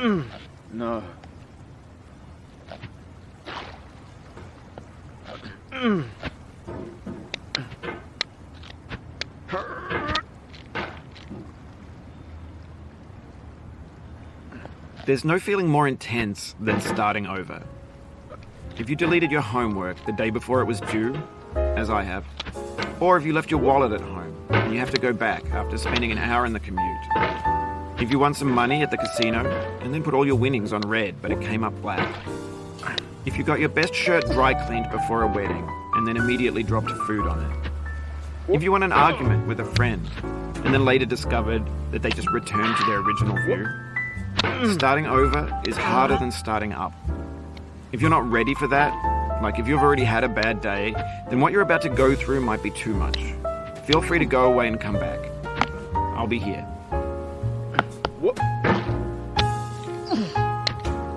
No. There's no feeling more intense than starting over. If you deleted your homework the day before it was due, as I have, or if you left your wallet at home and you have to go back after spending an hour in the commute. If you won some money at the casino and then put all your winnings on red but it came up black. If you got your best shirt dry cleaned before a wedding and then immediately dropped food on it. If you won an argument with a friend and then later discovered that they just returned to their original view. Starting over is harder than starting up. If you're not ready for that, like if you've already had a bad day, then what you're about to go through might be too much. Feel free to go away and come back. I'll be here.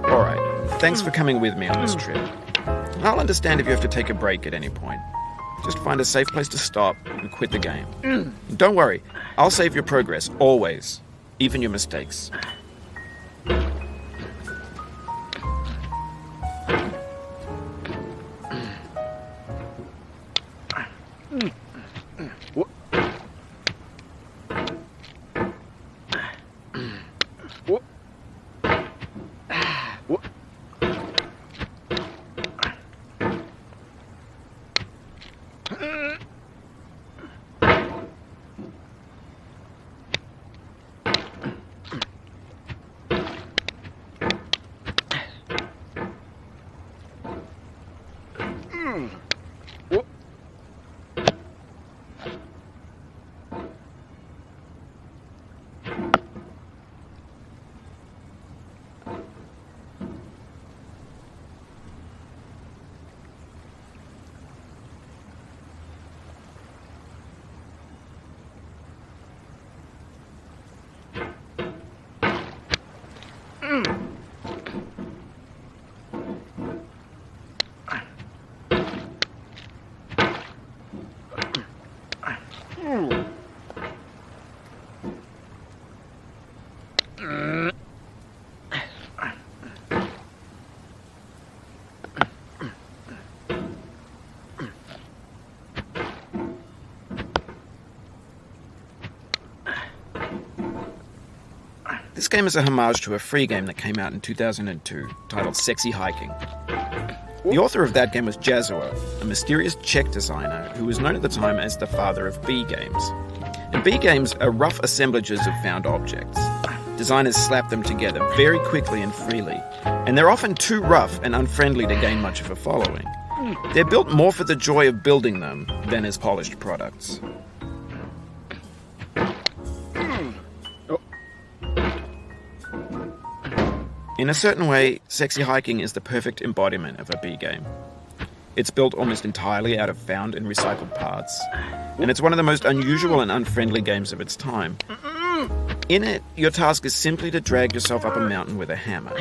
Alright, thanks for coming with me on this trip. I'll understand if you have to take a break at any point. Just find a safe place to stop and quit the game. Don't worry, I'll save your progress, always. Even your mistakes. This game is a homage to a free game that came out in 2002, titled Sexy Hiking. The author of that game was Jazua, a mysterious Czech designer who was known at the time as the father of B games. And B games are rough assemblages of found objects. Designers slap them together very quickly and freely, and they're often too rough and unfriendly to gain much of a following. They're built more for the joy of building them than as polished products. In a certain way, Sexy Hiking is the perfect embodiment of a B game. It's built almost entirely out of found and recycled parts, and it's one of the most unusual and unfriendly games of its time. In it, your task is simply to drag yourself up a mountain with a hammer.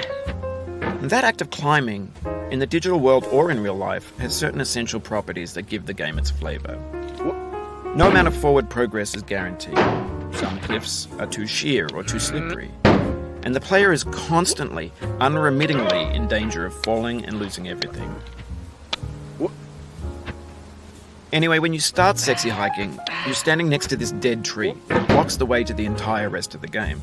And that act of climbing, in the digital world or in real life, has certain essential properties that give the game its flavor. No amount of forward progress is guaranteed. Some cliffs are too sheer or too slippery. And the player is constantly, unremittingly in danger of falling and losing everything. Anyway, when you start Sexy Hiking, you're standing next to this dead tree that blocks the way to the entire rest of the game.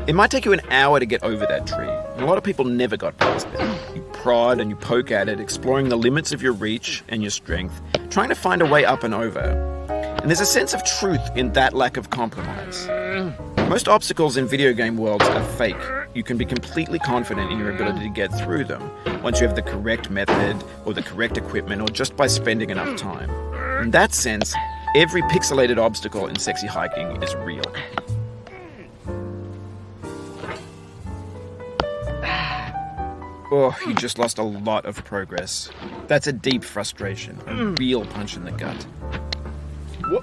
It might take you an hour to get over that tree, and a lot of people never got past it. You prod and you poke at it, exploring the limits of your reach and your strength, trying to find a way up and over. And there's a sense of truth in that lack of compromise. Most obstacles in video game worlds are fake. You can be completely confident in your ability to get through them once you have the correct method or the correct equipment or just by spending enough time. In that sense, every pixelated obstacle in Sexy Hiking is real. Oh, you just lost a lot of progress. That's a deep frustration, a real punch in the gut. What?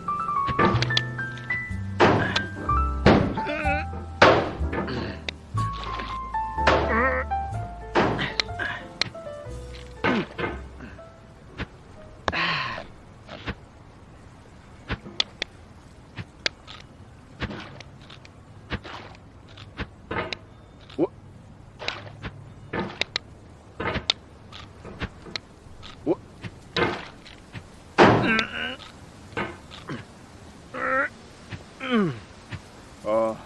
Oh.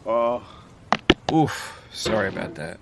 Oh. Oof. Sorry about that.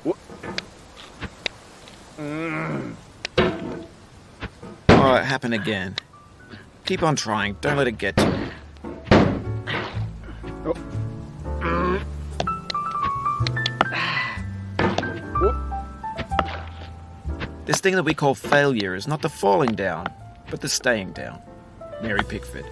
What? Oh, it happened again. Keep on trying. Don't let it get to you. This thing that we call failure is not the falling down, but the staying down. Mary Pickford.